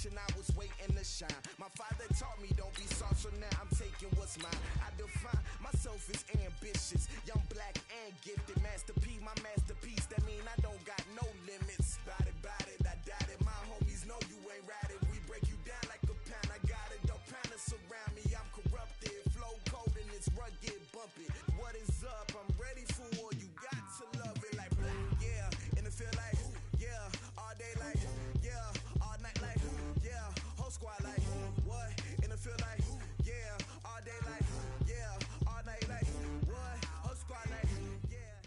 competition, I was waiting to shine. My father taught me don't be soft, so now I'm taking what's mine. I define myself as ambitious, young, black, and gifted. Master P, my masterpiece, that mean I don't got no limits. Bout it, I doubt it. My homies know you ain't ratted. We break you down like a pound. I got it, don't pound us around me. I'm corrupted, flow cold and it's rugged, bumpy. What is up? I'm ready for war. You got to love it like black, yeah. And it feel like, yeah. All day like, yeah. All night like, yeah. Whole squad like, what? And it feel like, yeah. All day like, yeah. All night like, what? Whole squad like, yeah.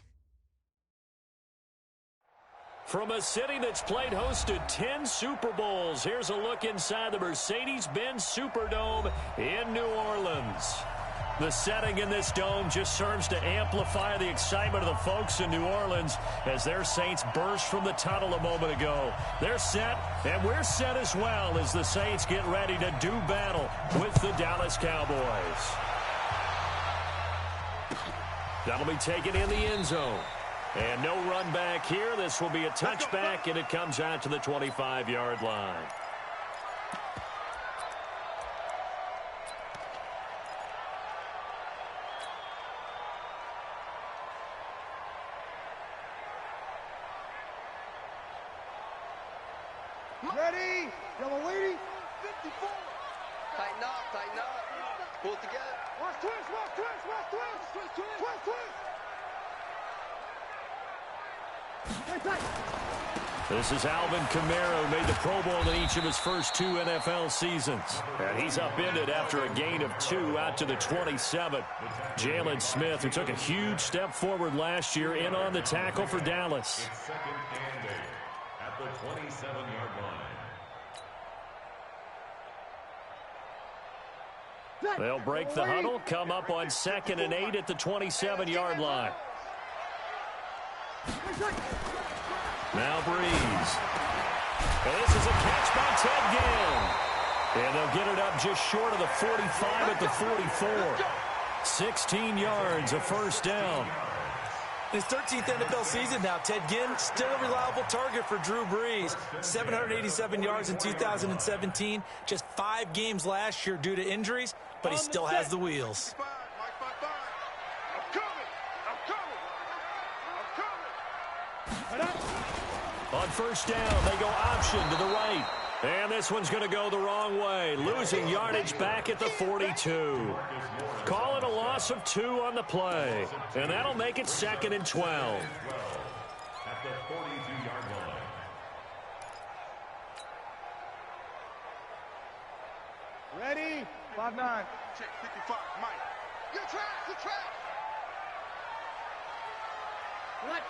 From a city that's played host to 10 Super Bowls, here's a look inside the Mercedes-Benz Superdome in New Orleans. The setting in this dome just serves to amplify the excitement of the folks in New Orleans as their Saints burst from the tunnel a moment ago. They're set, and we're set as well as the Saints get ready to do battle with the Dallas Cowboys. That'll be taken in the end zone. And no run back here. This will be a touchback, and it comes out to the 25-yard line. Ready? Yellow lady. 54. Tighten up. Pull it together. Watch twist. This is Alvin Kamara, who made the Pro Bowl in each of his first 2 NFL seasons. And he's upended after a gain of 2 out to the 27. Jalen Smith, who took a huge step forward last year, in on the tackle for Dallas. It's second and 8 at the 27-yard line. They'll break the huddle, come up on 2nd and 8 at the 27-yard line. Now Breeze. And this is a catch by Ted Ginn. And they'll get it up just short of the 45 at the 44. 16 yards, a first down. His 13th NFL season now, Ted Ginn, still a reliable target for Drew Brees. 787 yards in 2017, just 5 games last year due to injuries, but he still has the wheels. On first down, they go option to the right. And this one's going to go the wrong way, losing yardage back at the 42. Call it a loss of 2 on the play. And that'll make it 2nd and 12. At the 42-yard line. Ready? 5-9. Check 55, Mike. Your trap. What?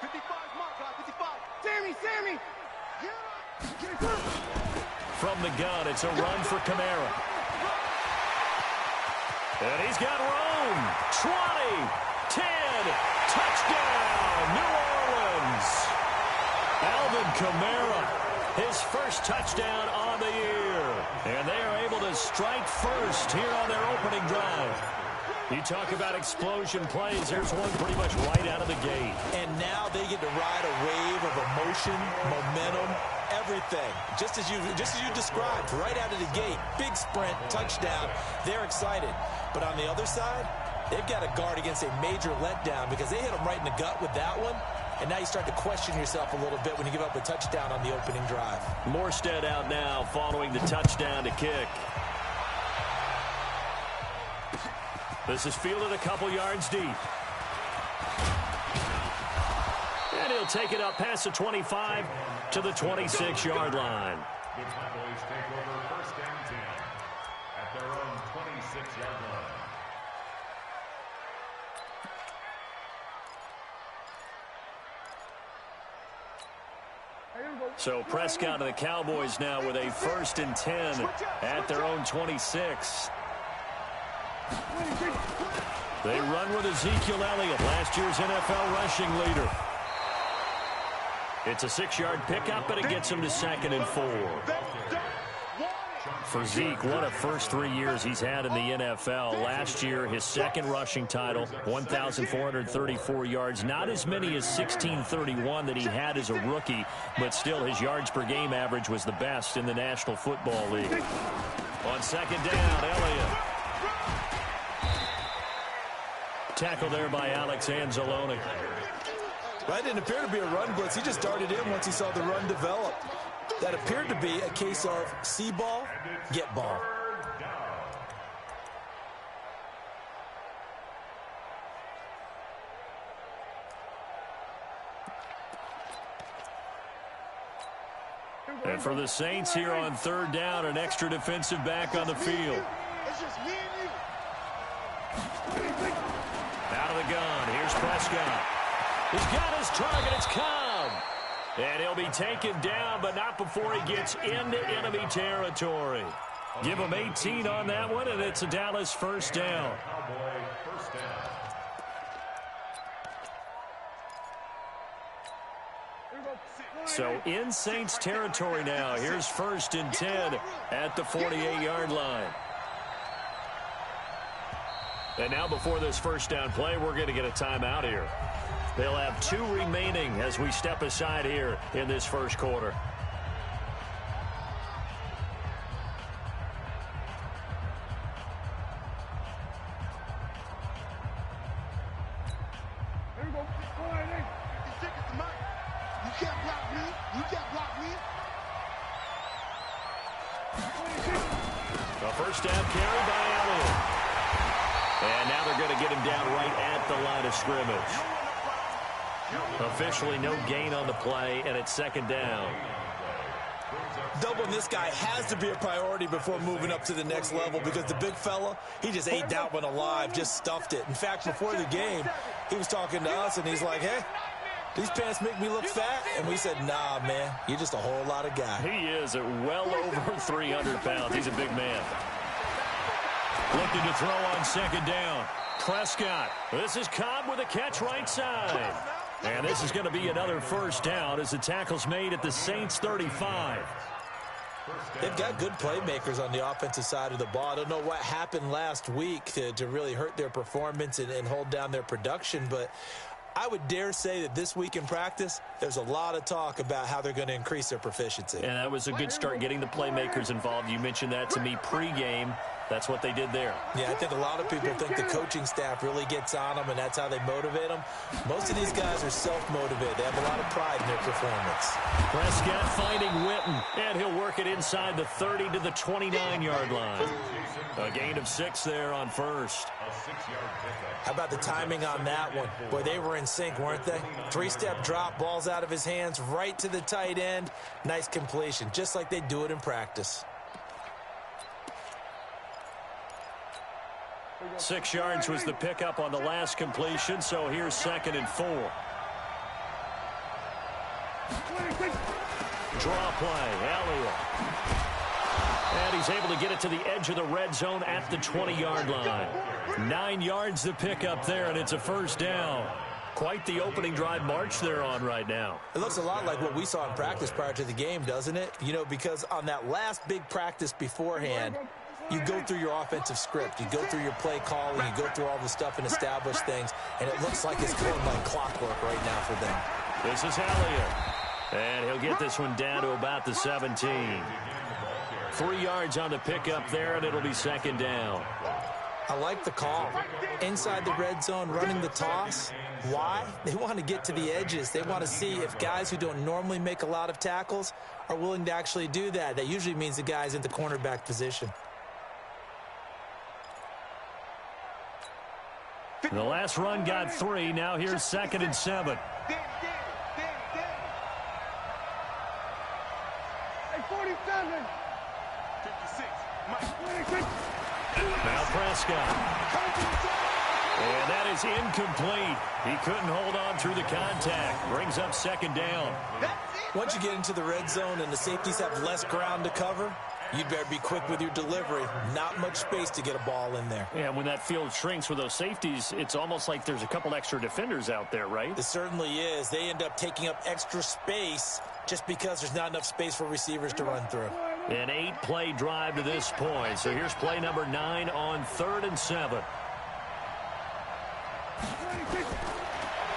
55, Mark, 55. Sammy! From the gun, it's a run for Kamara. And he's got room. 20, 10, touchdown, New Orleans. Alvin Kamara, his first touchdown on the year. And they are able to strike first here on their opening drive. You talk about explosion plays. Here's one pretty much right out of the gate. And now they get to ride a wave of emotion, momentum, everything. Just as you described, right out of the gate. Big sprint, touchdown. They're excited. But on the other side, they've got to guard against a major letdown because they hit them right in the gut with that one. And now you start to question yourself a little bit when you give up a touchdown on the opening drive. Morstead out now following the touchdown to kick. This is fielded a couple yards deep. And he'll take it up past the 25 to the 26-yard line. The Cowboys take over first and 10 at their own 26-yard line. So Prescott and the Cowboys now with a first and 10 at their own 26. They run with Ezekiel Elliott, last year's NFL rushing leader. It's a 6-yard pickup, but it gets him to 2nd and 4. for Zeke, what a first 3 years he's had in the NFL. Last year, his second rushing title, 1,434 yards. Not as many as 1,631 that he had as a rookie, but still his yards per game average was the best in the National Football League. On second down, Elliott. Tackle there by Alex Anzalone. Right, didn't appear to be a run blitz. He just darted in once he saw the run develop. That appeared to be a case of see ball, get ball. And for the Saints here on third down, an extra defensive back on the field. It's just me and you. Out of the gun, here's Prescott. He's got his target, it's Cobb. And he'll be taken down, but not before he gets into enemy territory. Give him 18 on that one, and it's a Dallas first down. So in Saints territory now. Here's first and 10 at the 48-yard line. And now before this first down play, we're going to get a timeout here. They'll have 2 remaining as we step aside here in this first quarter. A first down carry by Elliott. And now they're going to get him down right at the line of scrimmage. Officially no gain on the play, and it's second down. Doubling this guy has to be a priority before moving up to the next level because the big fella, he just ate that one alive, just stuffed it. In fact, before the game, he was talking to us, and he's like, hey, these pants make me look fat. And we said, nah, man, you're just a whole lot of guy. He is at well over 300 pounds. He's a big man. Looking to throw on second down. Prescott. This is Cobb with a catch right side. And this is going to be another first down as the tackle's made at the Saints 35. They've got good playmakers on the offensive side of the ball. I don't know what happened last week to really hurt their performance and hold down their production, but I would dare say that this week in practice, there's a lot of talk about how they're going to increase their proficiency. And that was a good start getting the playmakers involved. You mentioned that to me pregame. That's what they did there. Yeah, I think a lot of people think the coaching staff really gets on them, and that's how they motivate them. Most of these guys are self-motivated. They have a lot of pride in their performance. Prescott finding Witten, and he'll work it inside the 30 to the 29-yard line. A gain of 6 there on first. How about the timing on that one? Boy, they were in sync, weren't they? 3-step drop, balls out of his hands, right to the tight end. Nice completion, just like they do it in practice. 6 yards was the pickup on the last completion, so here's second and 4. Draw play, Elliott. And he's able to get it to the edge of the red zone at the 20-yard line. 9 yards the pickup there, and it's a first down. Quite the opening drive march they're on right now. It looks a lot like what we saw in practice prior to the game, doesn't it? You know, because on that last big practice beforehand, you go through your offensive script. You go through your play calling. You go through all the stuff and establish things. And it looks like it's going like clockwork right now for them. This is Elliott. And he'll get this one down to about the 17. 3 yards on the pickup there, and it'll be second down. I like the call. Inside the red zone, running the toss. Why? They want to get to the edges. They want to see if guys who don't normally make a lot of tackles are willing to actually do that. That usually means the guy's in the cornerback position. The last run got 3. Now here's second and 7. Hey, 47. 56. Mike. 26. Now Prescott. And that is incomplete. He couldn't hold on through the contact. Brings up second down. Once you get into the red zone and the safeties have less ground to cover, you'd better be quick with your delivery. Not much space to get a ball in there. Yeah, when that field shrinks with those safeties, it's almost like there's a couple extra defenders out there, right? It certainly is. They end up taking up extra space just because there's not enough space for receivers to run through. An 8-play drive to this point. So here's play number 9 on 3rd and 7.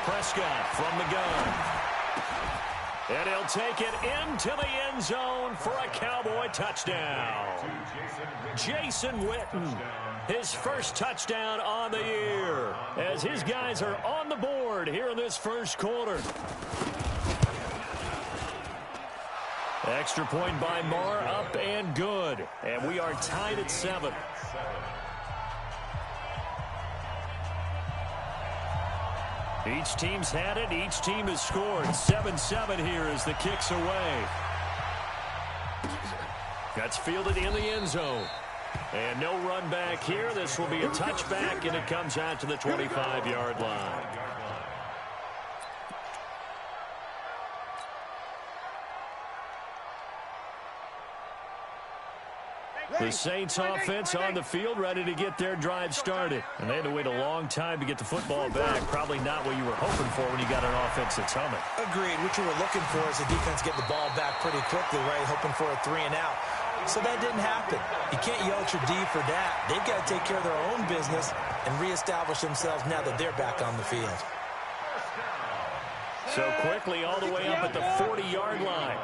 Prescott from the gun. And he'll take it into the end zone for a Cowboy touchdown. Jason Witten, his first touchdown on the year, as his guys are on the board here in this first quarter. Extra point by Moore, up and good. And we are tied at 7. Each team's had it. Each team has scored. 7-7 here as the kick's away. That's fielded in the end zone. And no run back here. This will be a touchback, and it comes out to the 25-yard line. The Saints offense on the field, ready to get their drive started. And they had to wait a long time to get the football back. Probably not what you were hoping for when you got an offense that's humming. Agreed. What you were looking for is the defense get the ball back pretty quickly, right? Hoping for a 3 and out. So that didn't happen. You can't yell at your D for that. They've got to take care of their own business and reestablish themselves now that they're back on the field. So quickly all the way up at the 40-yard line.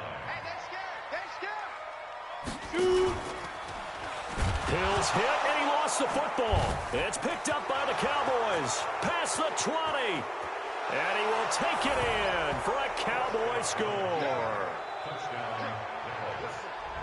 Hill's hit, and he lost the football. It's picked up by the Cowboys. Past the 20. And he will take it in for a Cowboy score.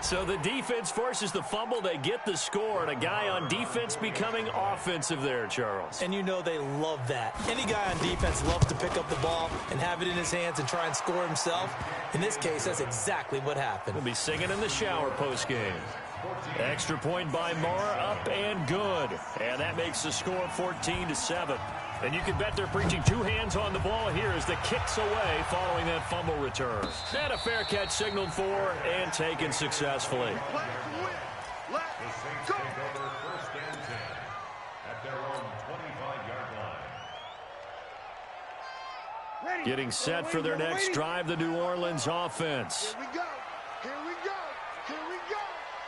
So the defense forces the fumble. They get the score, and a guy on defense becoming offensive there, Charles. And you know they love that. Any guy on defense loves to pick up the ball and have it in his hands and try and score himself. In this case, that's exactly what happened. He'll be singing in the shower postgame. Extra point by Moore, up and good. And that makes the score 14-7. And you can bet they're preaching 2 hands on the ball here as the kick's away following that fumble return. And a fair catch signaled for and taken successfully. Getting set for their next drive, the New Orleans offense. Here we go. Here we go. Here we go.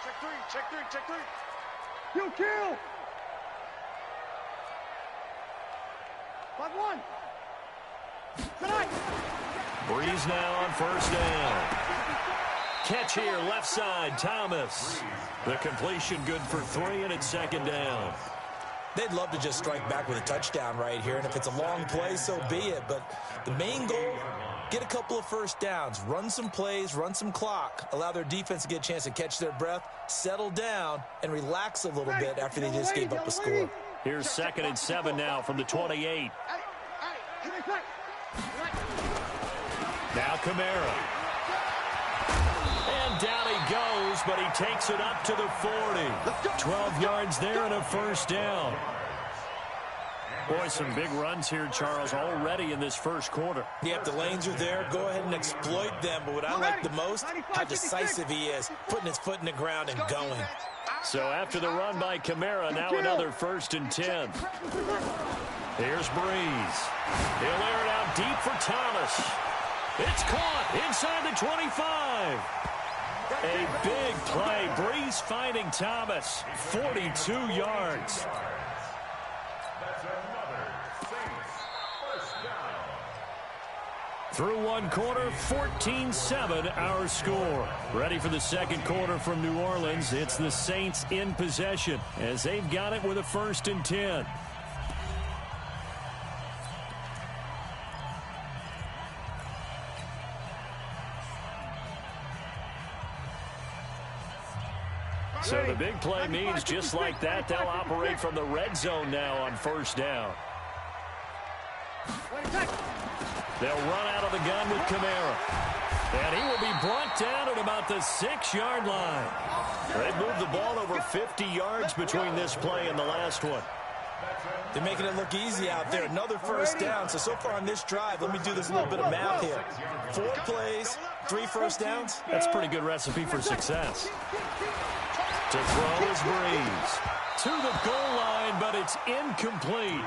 Check 3. Check 3. Check 3. You kill. 5-1. Tonight. Breeze now on first down. Catch here, left side, Thomas. The completion good for 3, and it's second down. They'd love to just strike back with a touchdown right here, and if it's a long play, so be it. But the main goal, get a couple of first downs, run some plays, run some clock, allow their defense to get a chance to catch their breath, settle down, and relax a little bit after they just gave up a score. Here's 2nd and 7 now from the 28. Now Kamara. And down he goes, but he takes it up to the 40. 12 yards there and a first down. Boy, some big runs here, Charles, already in this first quarter. Yep, the lanes are there. Go ahead and exploit them. But what I like the most, how decisive he is, putting his foot in the ground and going. So after the run by Kamara, now another 1st and 10. Here's Breeze. He'll air it out deep for Thomas. It's caught inside the 25. A big play. Breeze finding Thomas. 42 yards. Through one quarter, 14-7 our score. Ready for the second quarter from New Orleans. It's the Saints in possession as they've got it with a 1st and 10. So the big play means just like that, they'll operate from the red zone now on first down. They'll run out of the gun with Kamara. And he will be brought down at about the 6-yard line. They've moved the ball over 50 yards between this play and the last one. They're making it look easy out there. Another first down. So far on this drive, let me do this little bit of math here. 4 plays, 3 first downs. That's a pretty good recipe for success. To throw is Breeze. To the goal line, but it's incomplete.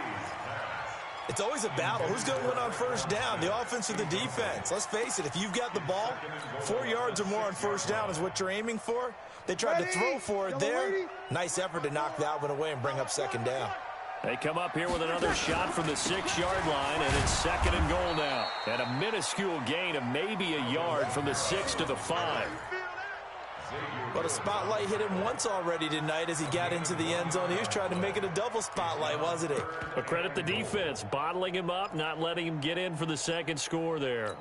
It's always a battle. Who's going to win on first down, the offense or the defense? Let's face it, if you've got the ball, 4 yards or more on first down is what you're aiming for. They tried to throw for it there. Nice effort to knock that one away and bring up second down. They come up here with another shot from the 6-yard line, and it's 2nd and goal now. And a minuscule gain of maybe a yard from the 6 to the 5. But a spotlight hit him once already tonight as he got into the end zone. He was trying to make it a double spotlight, wasn't he? But credit the defense, bottling him up, not letting him get in for the second score there.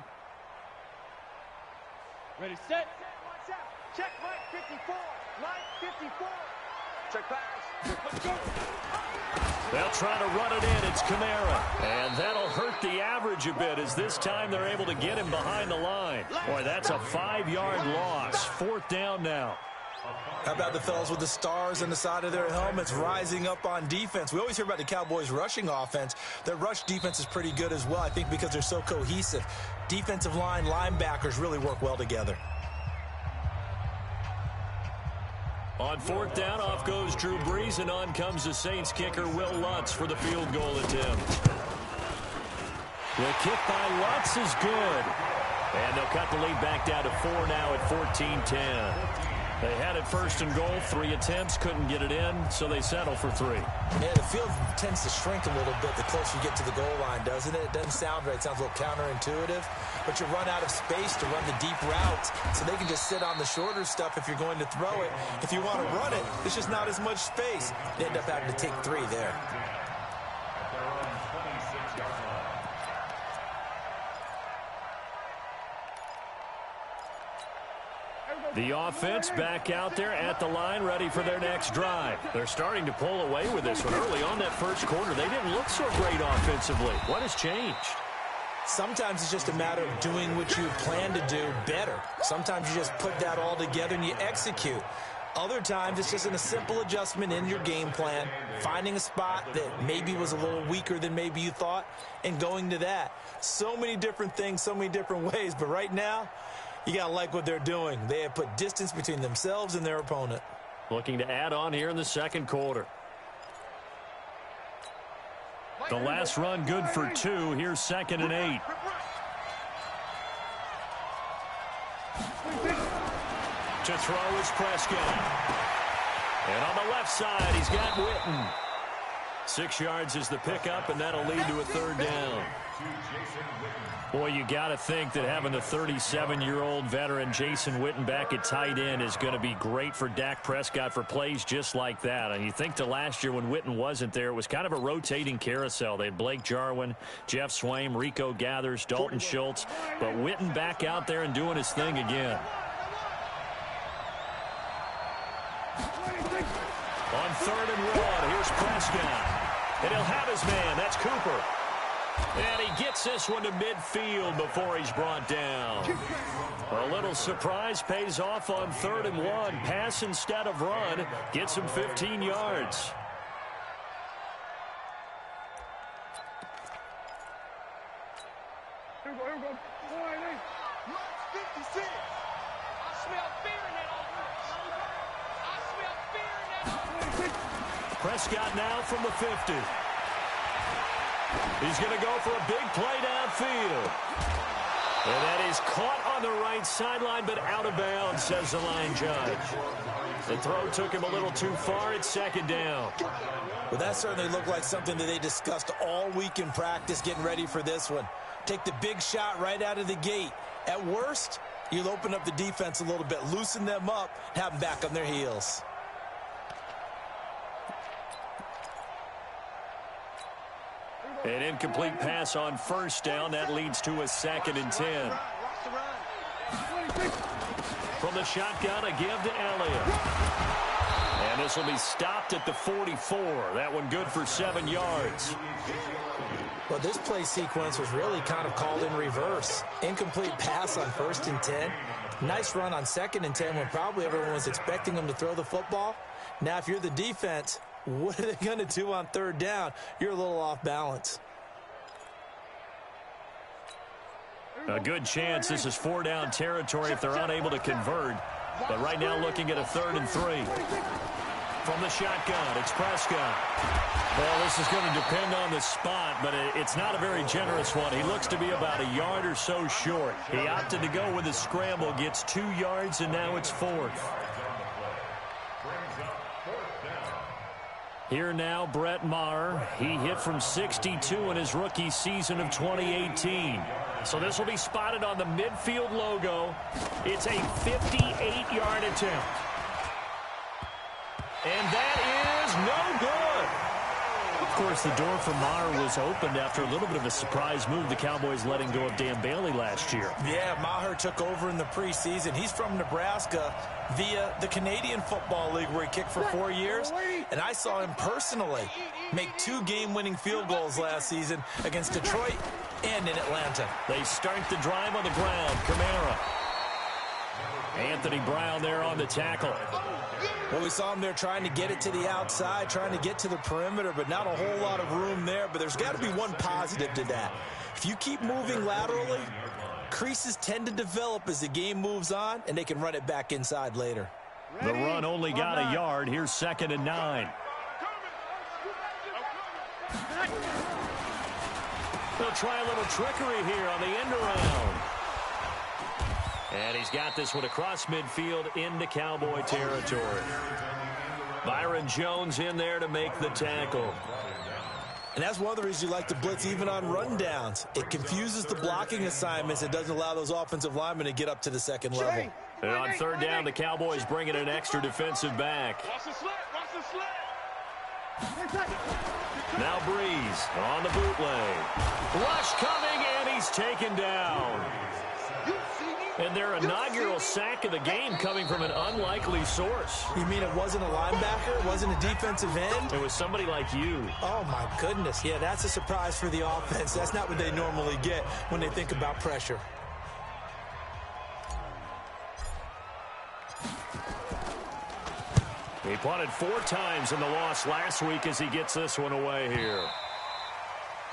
Ready, set. Check, Mike 54. Mike 54. Check pass. Let's go. They'll try to run it in. It's Kamara. And that'll hurt the average a bit as this time they're able to get him behind the line. Boy, that's a 5-yard loss. 4th down now. How about the fellas with the stars on the side of their helmets rising up on defense? We always hear about the Cowboys' rushing offense. Their rush defense is pretty good as well, I think, because they're so cohesive. Defensive line, linebackers really work well together. On 4th down, off goes Drew Brees, and on comes the Saints kicker, Will Lutz, for the field goal attempt. The kick by Lutz is good. And they'll cut the lead back down to 4 now at 14-10. They had it 1st and goal, 3 attempts, couldn't get it in, so they settle for 3. Yeah, the field tends to shrink a little bit the closer you get to the goal line, doesn't it? It doesn't sound right. It sounds a little counterintuitive. But you run out of space to run the deep routes, so they can just sit on the shorter stuff if you're going to throw it. If you want to run it, there's just not as much space. They end up having to take 3 there. The offense back out there at the line, ready for their next drive. They're starting to pull away with this one. Early on that first quarter, they didn't look so great offensively. What has changed? Sometimes it's just a matter of doing what you plan to do better. Sometimes you just put that all together and you execute. Other times it's just a simple adjustment in your game plan, finding a spot that maybe was a little weaker than maybe you thought, and going to that. So many different things, so many different ways, but right now, you got to like what they're doing. They have put distance between themselves and their opponent. Looking to add on here in the second quarter. The last run good for 2. Here's 2nd and 8. To throw is Prescott. And on the left side, he's got Witten. 6 yards is the pickup, and that'll lead to a 3rd down. Boy, you got to think that having the 37-year-old veteran Jason Witten back at tight end is going to be great for Dak Prescott for plays just like that. And you think to last year when Witten wasn't there, it was kind of a rotating carousel. They had Blake Jarwin, Jeff Swaim, Rico Gathers, Dalton Schultz. But Witten back out there and doing his thing again. On 3rd and 1, here's Prescott. And he'll have his man. That's Cooper. And he gets this one to midfield before he's brought down. A little surprise pays off on 3rd and 1. Pass instead of run. Gets him 15 yards. Here we go. 56. I smell fear in that offense. I smell fear in that offense. Prescott now from the 50. He's going to go for a big play downfield. And that is caught on the right sideline, but out of bounds, says the line judge. The throw took him a little too far. It's 2nd down. Well, that certainly looked like something that they discussed all week in practice, getting ready for this one. Take the big shot right out of the gate. At worst, you'll open up the defense a little bit, loosen them up, have them back on their heels. An incomplete pass on 1st down. That leads to a 2nd and 10. From the shotgun, a give to Elliott. And this will be stopped at the 44. That one good for 7 yards. Well, this play sequence was really kind of called in reverse. Incomplete pass on 1st and 10. Nice run on 2nd and 10 when probably everyone was expecting them to throw the football. Now, if you're the defense, what are they going to do on 3rd down? You're a little off balance. A good chance this is 4-down territory if they're unable to convert. But right now looking at a 3rd and 3. From the shotgun, it's Prescott. Well, this is going to depend on the spot, but it's not a very generous one. He looks to be about a yard or so short. He opted to go with a scramble, gets 2 yards, and now it's 4th. Here now, Brett Maher. He hit from 62 in his rookie season of 2018. So this will be spotted on the midfield logo. It's a 58-yard attempt. And that is no good. Of course, the door for Maher was opened after a little bit of a surprise move. The Cowboys letting go of Dan Bailey last year. Yeah, Maher took over in the preseason. He's from Nebraska via the Canadian Football League where he kicked for 4 years. And I saw him personally make 2 game-winning field goals last season against Detroit and in Atlanta. They start the drive on the ground. Kamara. Anthony Brown there on the tackle. Well, we saw him there trying to get it to the outside, trying to get to the perimeter, but not a whole lot of room there. But there's got to be one positive to that. If you keep moving laterally, creases tend to develop as the game moves on, and they can run it back inside later. The run only got a yard. Here's 2nd and 9. They'll try a little trickery here on the end around. And he's got this one across midfield into Cowboy territory. Byron Jones in there to make the tackle. And that's one of the reasons you like to blitz even on rundowns. It confuses the blocking assignments and doesn't allow those offensive linemen to get up to the second level. And on 3rd down, the Cowboys bring in an extra defensive back. Watch the slant. Watch the slant. Now Breeze on the bootleg. Rush coming, and he's taken down. And their inaugural sack of the game coming from an unlikely source. You mean it wasn't a linebacker? It wasn't a defensive end? It was somebody like you. Oh, my goodness. Yeah, that's a surprise for the offense. That's not what they normally get when they think about pressure. He punted 4 times in the loss last week as he gets this one away here.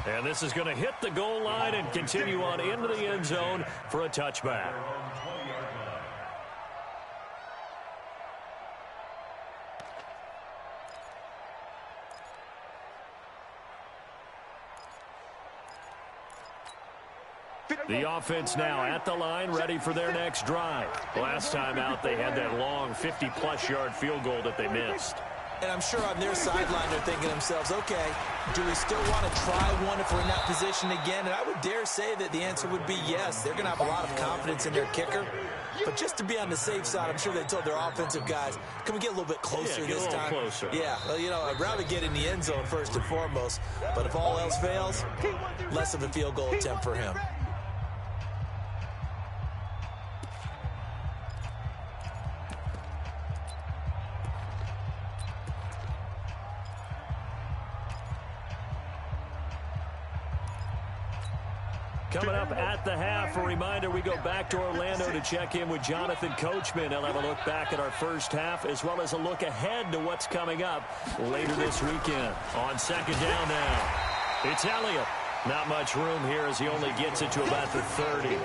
And this is going to hit the goal line and continue on into the end zone for a touchback. The offense now at the line, ready for their next drive. Last time out, they had that long 50-plus yard field goal that they missed. And I'm sure on their sideline they're thinking to themselves, okay, do we still want to try one if we're in that position again? And I would dare say that the answer would be yes. They're going to have a lot of confidence in their kicker. But just to be on the safe side, I'm sure they told their offensive guys, can we get a little bit closer this time? Closer. Yeah, well, you know, I'd rather get in the end zone first and foremost. But if all else fails, less of a field goal attempt for him. Coming up at the half, a reminder, we go back to Orlando to check in with Jonathan Coachman. He'll have a look back at our first half as well as a look ahead to what's coming up later this weekend. On 2nd down now, it's Elliott. Not much room here as he only gets it to about the 30.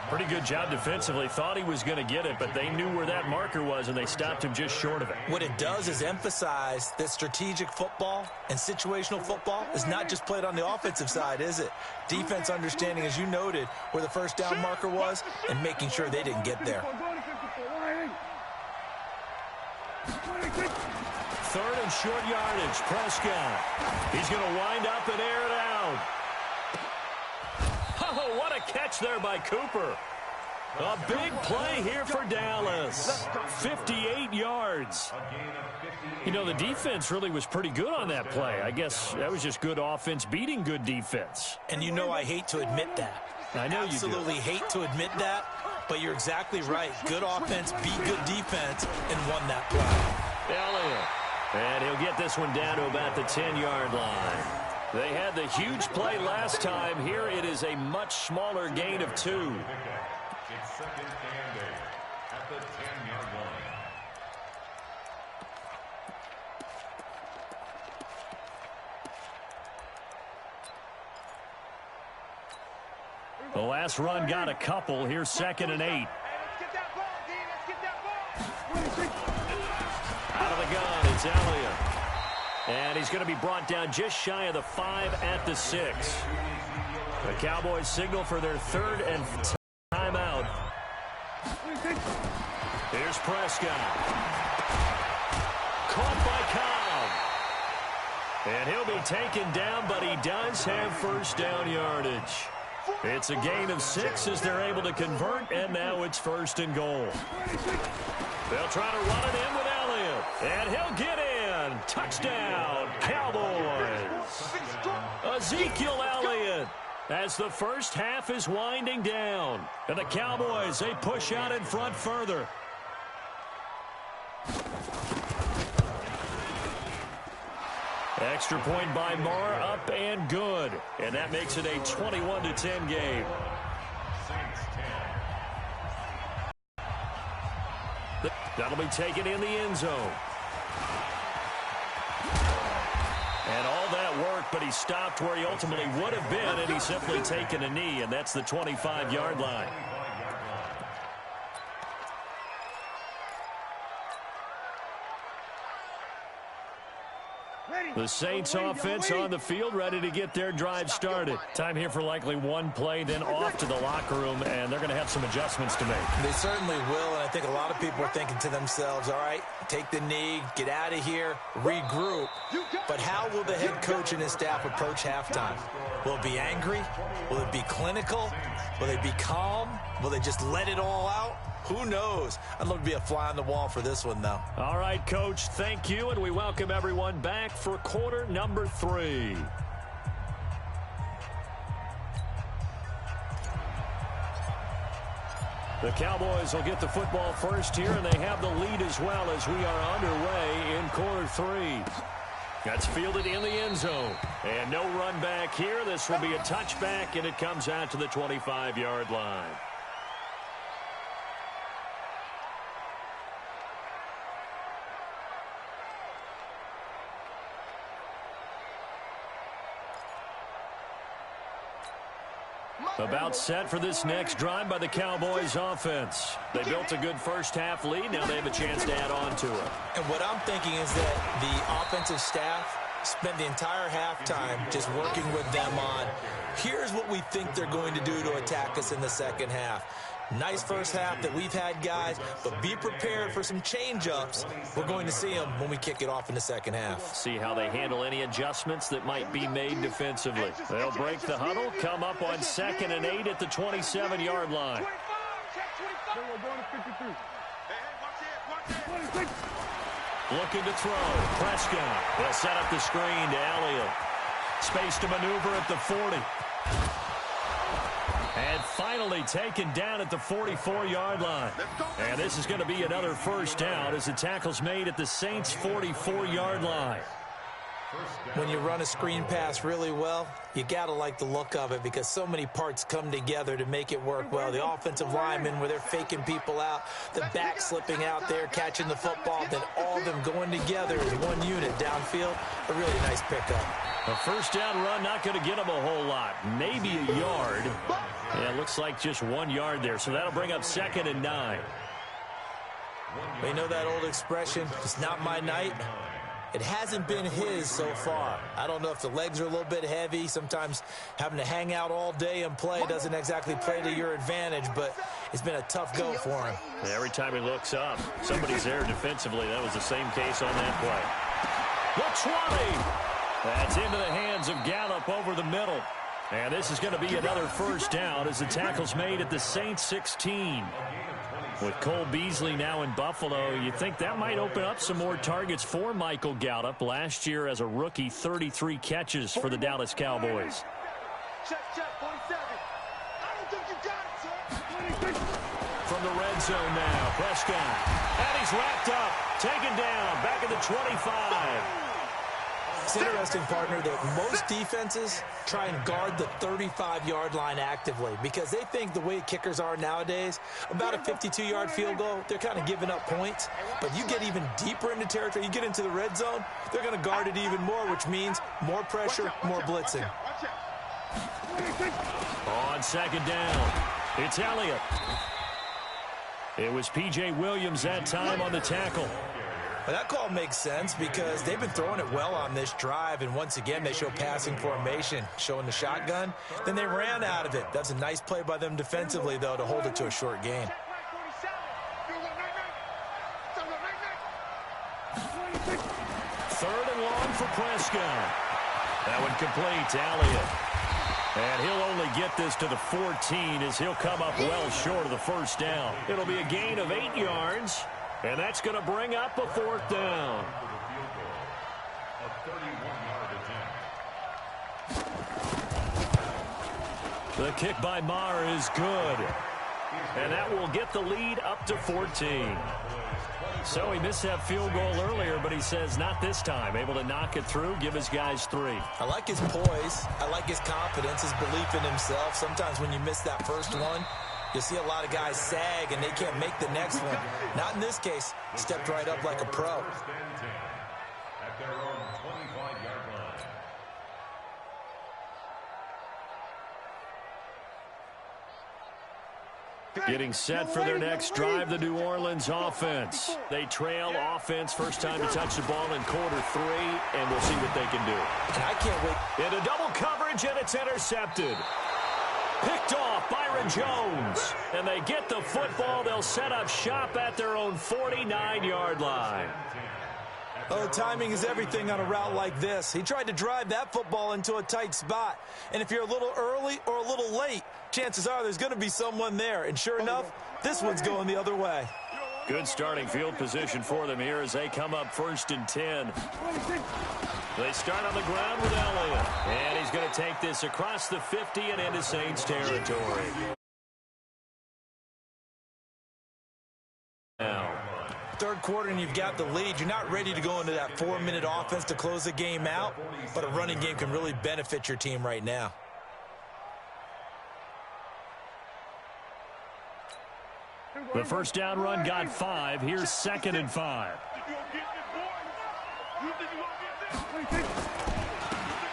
Pretty good job defensively. Thought he was going to get it, but they knew where that marker was, and they stopped him just short of it. What it does is emphasize that strategic football and situational football is not just played on the offensive side, is it? Defense understanding, as you noted, where the first down marker was and making sure they didn't get there. 3rd and short yardage. Prescott. He's going to wind up and air it out. Oh, what a catch there by Cooper. A big play here for Dallas. 58 yards. You know, the defense really was pretty good on that play. I guess that was just good offense beating good defense. And you know I hate to admit that. I know you do. Absolutely hate to admit that, but you're exactly right. Good offense beat good defense and won that play. Elliott. And he'll get this one down to about the 10-yard line. They had the huge play last time. Here it is a much smaller gain of 2. It's 2nd and 8 at the 10-yard line. The last run got a couple. Here's 2nd and 8. Let's get that ball, D. Let's get that ball. It's Elliott. And he's going to be brought down just shy of the 5 at the 6. The Cowboys signal for their third and timeout. Here's Prescott. Caught by Cobb. And he'll be taken down, but he does have first down yardage. It's a gain of 6 as they're able to convert, and now it's first and goal. They'll try to run it in with Elliott, and he'll get in. Touchdown, Cowboys. Ezekiel Elliott as the first half is winding down. And the Cowboys, they push out in front further. Extra point by Marr, up and good. And that makes it a 21-10 game. That'll be taken in the end zone. And all that work, but he stopped where he ultimately would have been, and he's simply taken a knee, and that's the 25-yard line. The Saints offense on the field, ready to get their drive started. Time here for likely one play, then off to the locker room, and they're going to have some adjustments to make. They certainly will, and I think a lot of people are thinking to themselves, all right, take the knee, get out of here, regroup. But how will the head coach and his staff approach halftime? Will it be angry? Will it be clinical? Will they be calm? Will they just let it all out? Who knows? I'd love to be a fly on the wall for this one, though. All right, Coach, thank you, and we welcome everyone back for quarter number 3. The Cowboys will get the football first here, and they have the lead as well as we are underway in quarter 3. That's fielded in the end zone. And no run back here. This will be a touchback, and it comes out to the 25-yard line. About set for this next drive by the Cowboys offense. They built a good first half lead. Now they have a chance to add on to it. And what I'm thinking is that the offensive staff spent the entire halftime just working with them on, here's what we think they're going to do to attack us in the second half. Nice first half that we've had, guys, but be prepared for some change-ups. We're going to see them when we kick it off in the second half. See how they handle any adjustments that might be made defensively. They'll break the huddle, come up on 2nd and 8 at the 27-yard line. Looking to throw. Prescott. They'll set up the screen to Elliott. Space to maneuver at the 40. And finally taken down at the 44-yard line. And this is going to be another first down as the tackle's made at the Saints' 44-yard line. When you run a screen pass really well, you got to like the look of it because so many parts come together to make it work well. The offensive linemen where they're faking people out, the back slipping out there, catching the football, then all of them going together as one unit downfield. A really nice pickup. A first down run, not going to get them a whole lot. Maybe a yard. Yeah, it looks like just 1 yard there, so that'll bring up 2nd and 9. You know that old expression, it's not my night? It hasn't been his so far. I don't know if the legs are a little bit heavy. Sometimes having to hang out all day and play doesn't exactly play to your advantage, but it's been a tough go for him. Every time he looks up, somebody's there defensively. That was the same case on that play. The 20. That's into the hands of Gallup over the middle. And this is going to be another first down as the tackle's made at the Saints 16. With Cole Beasley now in Buffalo, you think that might open up some more targets for Michael Gallup. Last year as a rookie, 33 catches for the Dallas Cowboys. Check, 47. I don't think you got it, sir. From the red zone now, Prescott. And he's wrapped up, taken down, back at the 25. It's interesting, partner, that most defenses try and guard the 35-yard line actively because they think the way kickers are nowadays, about a 52-yard field goal, they're kind of giving up points. But you get even deeper into territory, you get into the red zone, they're going to guard it even more, which means more pressure, more blitzing. On 2nd down, it's Elliott. It was P.J. Williams that time on the tackle. Well, that call makes sense because they've been throwing it well on this drive, and once again they show passing formation, showing the shotgun. Then they ran out of it. That's a nice play by them defensively, though, to hold it to a short game. Third and long for Prescott. That one complete to Elliott. And he'll only get this to the 14 as he'll come up well short of the first down. It'll be a gain of 8 yards, and that's going to bring up a fourth down. The kick by Maher is good. And that will get the lead up to 14. So he missed that field goal earlier, but he says not this time. Able to knock it through, give his guys 3. I like his poise. I like his confidence, his belief in himself. Sometimes when you miss that first one, you'll see a lot of guys sag and they can't make the next one. Not in this case. Stepped right up like a pro. At their own 25-yard line. Getting set for their next drive, the New Orleans offense. They trail offense, first time to touch the ball in quarter 3, and we'll see what they can do. And I can't wait. Into double coverage, and it's intercepted. Picked off Byron Jones. And they get the football. They'll set up shop at their own 49-yard line. Oh, timing is everything on a route like this. He tried to drive that football into a tight spot. And if you're a little early or a little late, chances are there's going to be someone there. And sure enough, this one's going the other way. Good starting field position for them here as they come up 1st and 10. They start on the ground with Elliott. And he's going to take this across the 50 and into Saints territory. Now, Third quarter and you've got the lead. You're not ready to go into that 4-minute offense to close the game out, but a running game can really benefit your team right now. The first down run got 5. Here's 2nd and 5.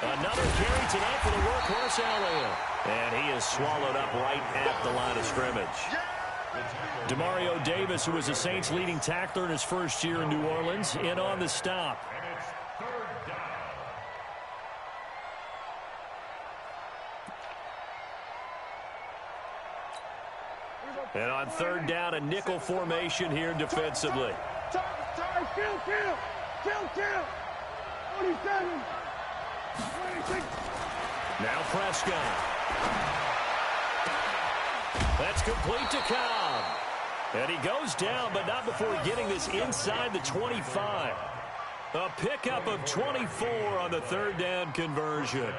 Another carry tonight for the workhorse Elliott. And he is swallowed up right at the line of scrimmage. Demario Davis, who was the Saints' leading tackler in his first year in New Orleans, in on the stop. And on 3rd down, a nickel formation here defensively. Now Prescott. That's complete to Cobb. And he goes down, but not before getting this inside the 25. A pickup of 24 on the 3rd down conversion.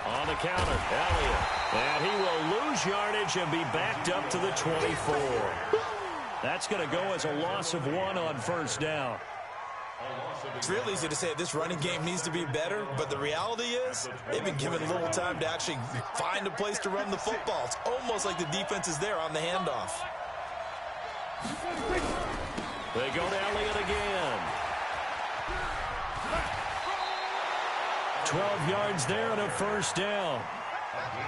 On the counter, Elliott. And he will lose yardage and be backed up to the 24. That's going to go as a loss of 1 on 1st down. It's real easy to say this running game needs to be better, but the reality is they've been given little time to actually find a place to run the football. It's almost like the defense is there on the handoff. They go to Elliott again. 12 yards there and a 1st down.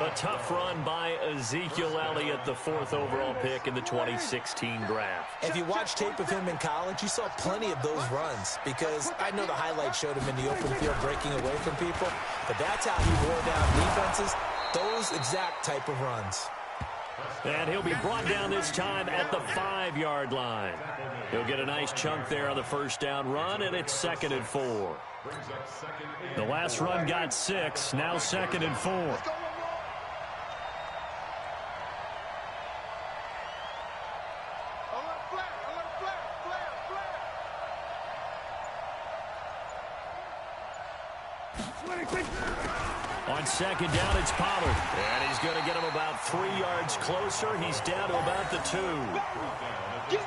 A tough run by Ezekiel Elliott, the 4th overall pick in the 2016 draft. If you watch tape of him in college, you saw plenty of those runs because I know the highlights showed him in the open field breaking away from people, but that's how he wore down defenses, those exact type of runs. And he'll be brought down this time at the 5-yard line. He'll get a nice chunk there on the 1st down run, and it's 2nd and 4. The last run got 6, now 2nd and 4. On 2nd down, it's Pollard. And he's going to get him about 3 yards closer. He's down to about the 2.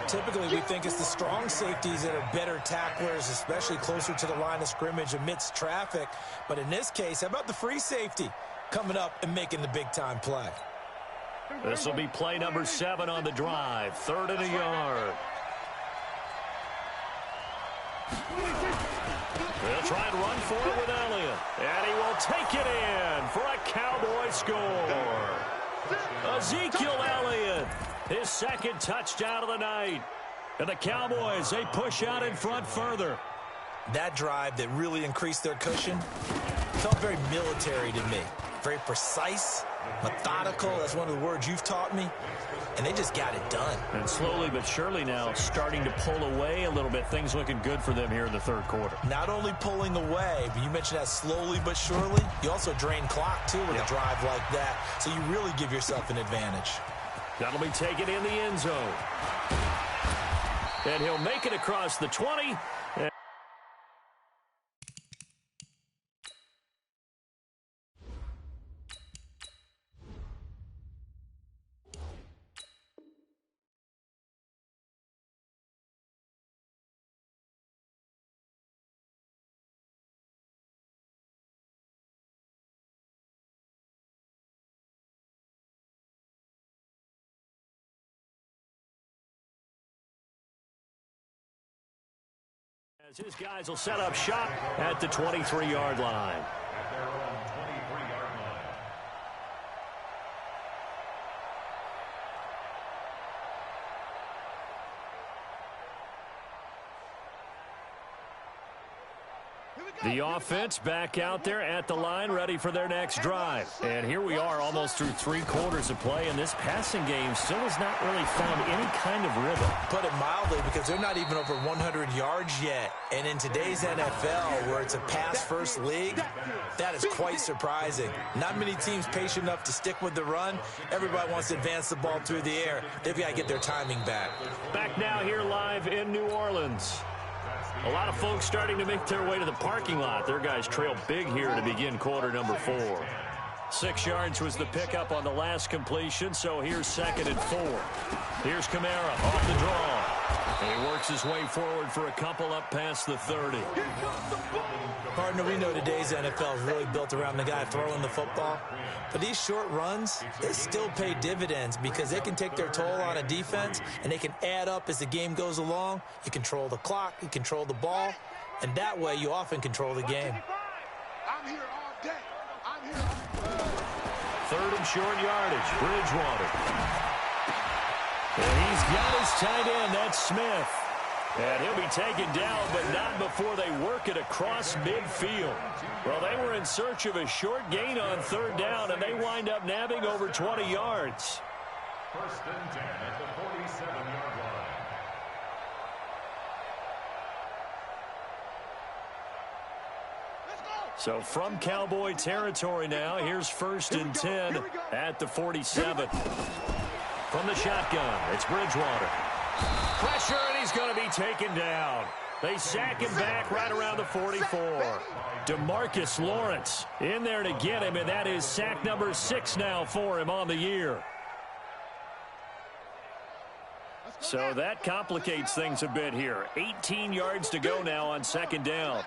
Typically, we think it's the strong safeties that are better tacklers, especially closer to the line of scrimmage amidst traffic. But in this case, how about the free safety coming up and making the big-time play? This will be play number 7 on the drive. 3rd and a yard. They'll try and run for it with Elliott. And he will take it in for a Cowboy score. Ezekiel Elliott, his 2nd touchdown of the night. And the Cowboys, they push out in front further. That drive that really increased their cushion felt very military to me. Very precise, methodical. That's one of the words you've taught me. And they just got it done. And slowly but surely now starting to pull away a little bit. Things looking good for them here in the 3rd quarter. Not only pulling away, but you mentioned that slowly but surely. You also drain clock, too, with a drive like that. So you really give yourself an advantage. That'll be taken in the end zone. And he'll make it across the 20. As his guys will set up shop at the 23-yard line. At their own 23-yard line. The offense back out there at the line, ready for their next drive. And here we are almost through 3 quarters of play, and this passing game still has not really found any kind of rhythm. Put it mildly, because they're not even over 100 yards yet. And in today's NFL, where it's a pass-first league, that is quite surprising. Not many teams patient enough to stick with the run. Everybody wants to advance the ball through the air. They've got to get their timing back. Back now here live in New Orleans. A lot of folks starting to make their way to the parking lot. Their guys trail big here to begin quarter number 4. 6 yards was the pickup on the last completion, so here's 2nd and 4. Here's Kamara off the draw. And he works his way forward for a couple up past the 30. Partner, we know today's NFL is really built around the guy throwing the football. But these short runs, they still pay dividends because they can take their toll on a defense and they can add up as the game goes along. You control the clock, you control the ball, and that way you often control the game. I'm here all day. I'm here all day. 3rd and short yardage, Bridgewater. And he's got his tight end, that's Smith. And he'll be taken down, but not before they work it across midfield. Well, they were in search of a short gain on 3rd down, and they wind up nabbing over 20 yards. 1st and 10 at the 47-yard line. So from Cowboy territory now, here's 1st and 10 at the 47. From the shotgun, it's Bridgewater. Pressure, and he's going to be taken down. They sack him back right around the 44. DeMarcus Lawrence in there to get him, and that is sack number 6 now for him on the year. So that complicates things a bit here. 18 yards to go now on 2nd down.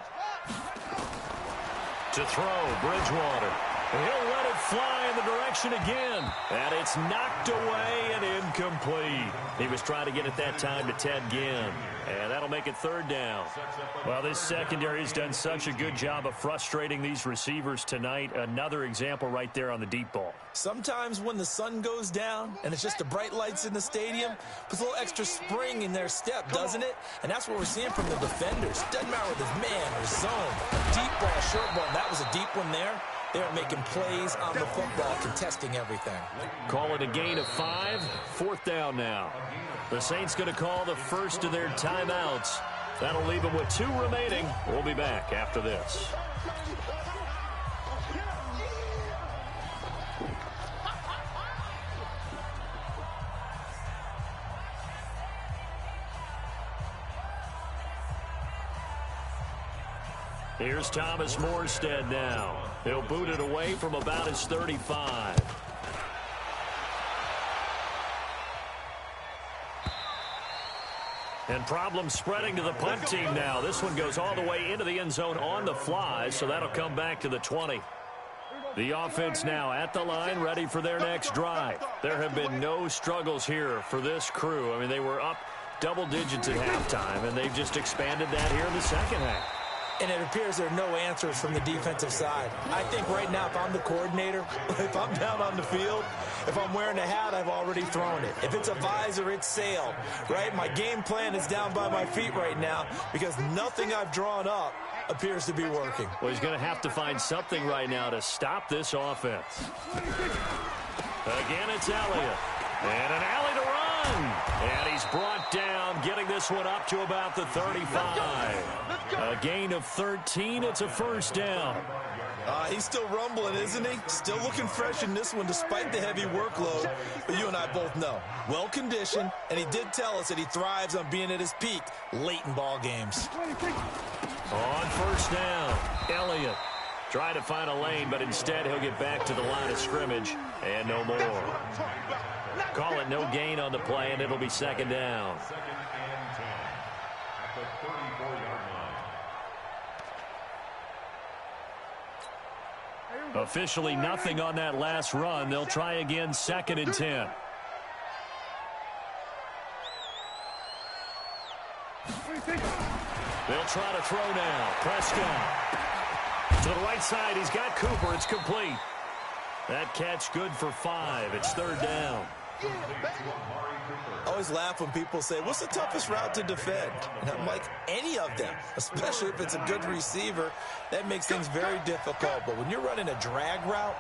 To throw, Bridgewater. He'll let it fly in the direction again. And it's knocked away and incomplete. He was trying to get it that time to Ted Ginn. And that'll make it 3rd down. Well, this secondary has done such a good job of frustrating these receivers tonight. Another example right there on the deep ball. Sometimes when the sun goes down and it's just the bright lights in the stadium, puts a little extra spring in their step, doesn't it? And that's what we're seeing from the defenders. Doesn't matter whether it's man or zone. Deep ball, short ball. That was a deep one there. They're making plays on the football, contesting everything. Call it a gain of 5. 4th down now. The Saints going to call the first of their timeouts. That'll leave them with 2 remaining. We'll be back after this. Here's Thomas Morstead now. He'll boot it away from about his 35. And problems spreading to the punt team now. This one goes all the way into the end zone on the fly, so that'll come back to the 20. The offense now at the line, ready for their next drive. There have been no struggles here for this crew. I mean, they were up double digits at halftime, and they've just expanded that here in the second half. And it appears there are no answers from the defensive side. I think right now, if I'm the coordinator, if I'm down on the field, if I'm wearing a hat, I've already thrown it. If it's a visor, it's sailed, right? My game plan is down by my feet right now because nothing I've drawn up appears to be working. Well, he's going to have to find something right now to stop this offense. Again, it's Elliott. And an alley to run. And he's brought down, getting this one up to about the 35. A gain of 13. It's a first down. He's still rumbling, isn't he? Still looking fresh in this one despite the heavy workload. But you and I both know, well-conditioned, and he did tell us that he thrives on being at his peak late in ball games. On first down, Elliott trying to find a lane, but instead he'll get back to the line of scrimmage and no more. Call it no gain on the play, and it'll be second down. Second and 10 at the 34-yard line. Officially nothing on that last run. They'll try again, second and 10. They'll try to throw now. Prescott to the right side. He's got Cooper. It's complete. That catch good for 5. It's third down. I always laugh when people say, what's the toughest route to defend? And I'm like, any of them, especially if it's a good receiver. That makes things very difficult. But when you're running a drag route,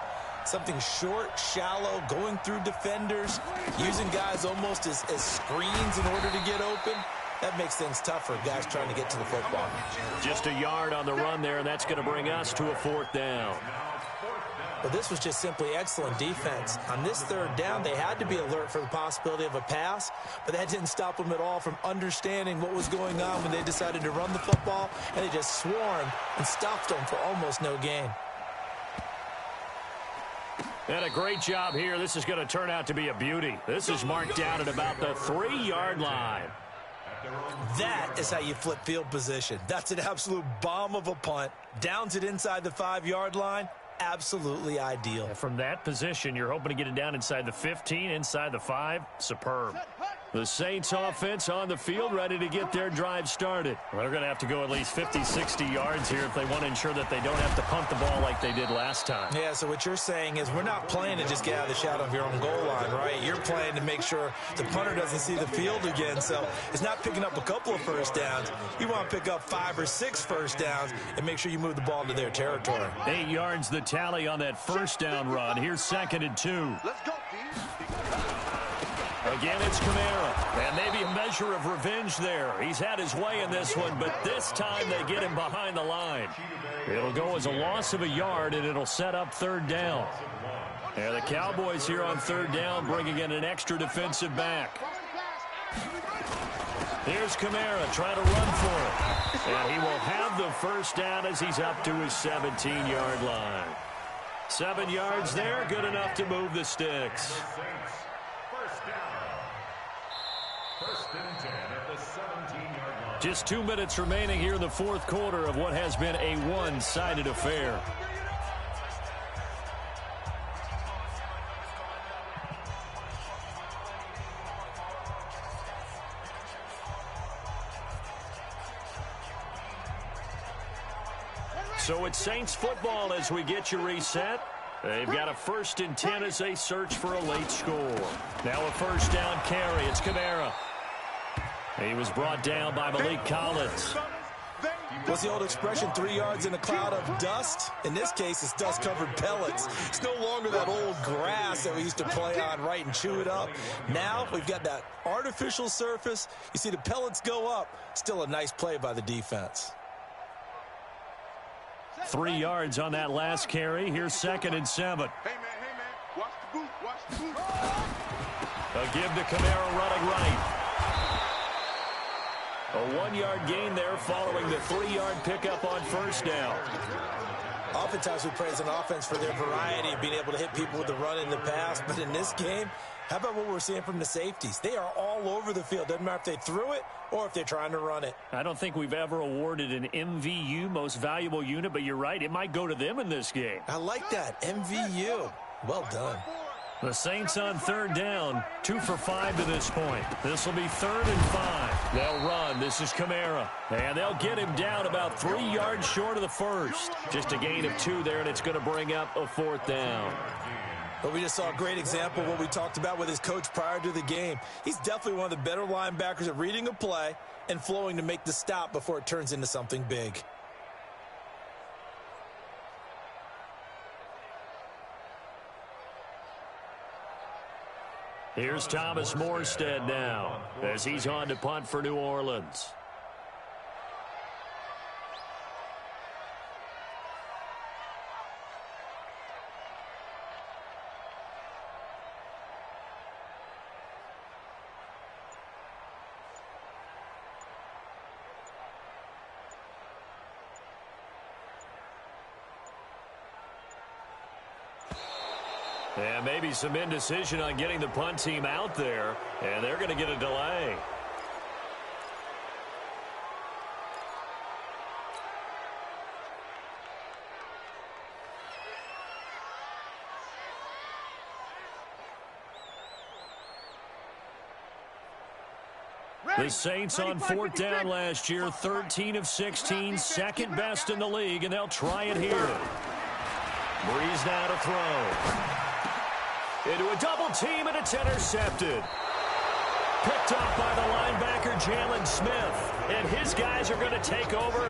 something short, shallow, going through defenders, using guys almost as screens in order to get open, that makes things tough for guys trying to get to the football. Just a yard on the run there, and that's going to bring us to a fourth down. But this was just simply excellent defense. On this third down, they had to be alert for the possibility of a pass, but that didn't stop them at all from understanding what was going on when they decided to run the football, and they just swarmed and stopped them for almost no gain. And a great job here. This is going to turn out to be a beauty. This is marked down at about the 3-yard line. That is how you flip field position. That's an absolute bomb of a punt. Downs it inside the 5-yard line. Absolutely ideal. From that position, you're hoping to get it down inside the 15, inside the 5. Superb. The Saints offense on the field, ready to get their drive started. Well, they're going to have to go at least 50, 60 yards here if they want to ensure that they don't have to punt the ball like they did last time. Yeah, so what you're saying is we're not playing to just get out of the shadow of your own goal line, right? You're playing to make sure the punter doesn't see the field again. So it's not picking up a couple of first downs. You want to pick up 5 or 6 first downs and make sure you move the ball into their territory. 8 yards the tally on that first down run. Here's second and 2. Let's go, Again, it's Kamara, and maybe a measure of revenge there. He's had his way in this one, but this time they get him behind the line. It'll go as a loss of a yard, and it'll set up third down. And the Cowboys here on third down bringing in an extra defensive back. Here's Kamara trying to run for it. And he will have the first down as he's up to his 17-yard line. 7 yards there, good enough to move the sticks. First and 10 at the 17-yard line. Just 2 minutes remaining here in the fourth quarter of what has been a one-sided affair. So it's Saints football as we get you reset. They've got a first and 10 as they search for a late score. Now a first down carry. It's Kamara. He was brought down by Malik Collins. What's the old expression, 3 yards in a cloud of dust? In this case, it's dust-covered pellets. It's no longer that old grass that we used to play on, right, and chew it up. Now we've got that artificial surface. You see the pellets go up. Still a nice play by the defense. 3 yards on that last carry. Here's second and 7. Hey, man, watch the boot, watch the boot. A give to Kamara running right. A 1-yard gain there following the 3-yard pickup on first down. Oftentimes we praise an offense for their variety of being able to hit people with the run in the pass. But in this game, how about what we're seeing from the safeties? They are all over the field. Doesn't matter if they threw it or if they're trying to run it. I don't think we've ever awarded an MVU, most valuable unit, but you're right. It might go to them in this game. I like that. MVU. Well done. The Saints on third down, 2 for 5 to this point. This will be 3rd and 5. They'll run. This is Kamara. And they'll get him down about 3 yards short of the first. Just a gain of 2 there, and it's going to bring up a 4th down. But we just saw a great example of what we talked about with his coach prior to the game. He's definitely one of the better linebackers at reading a play and flowing to make the stop before it turns into something big. Here's Thomas Morstead now as he's on to punt for New Orleans. And maybe some indecision on getting the punt team out there, and they're going to get a delay. The Saints on 4th down last year, 13 of 16, second best in the league, and they'll try it here. Breeze now to throw. Into a double team, and it's intercepted. Picked up by the linebacker, Jalen Smith. And his guys are going to take over.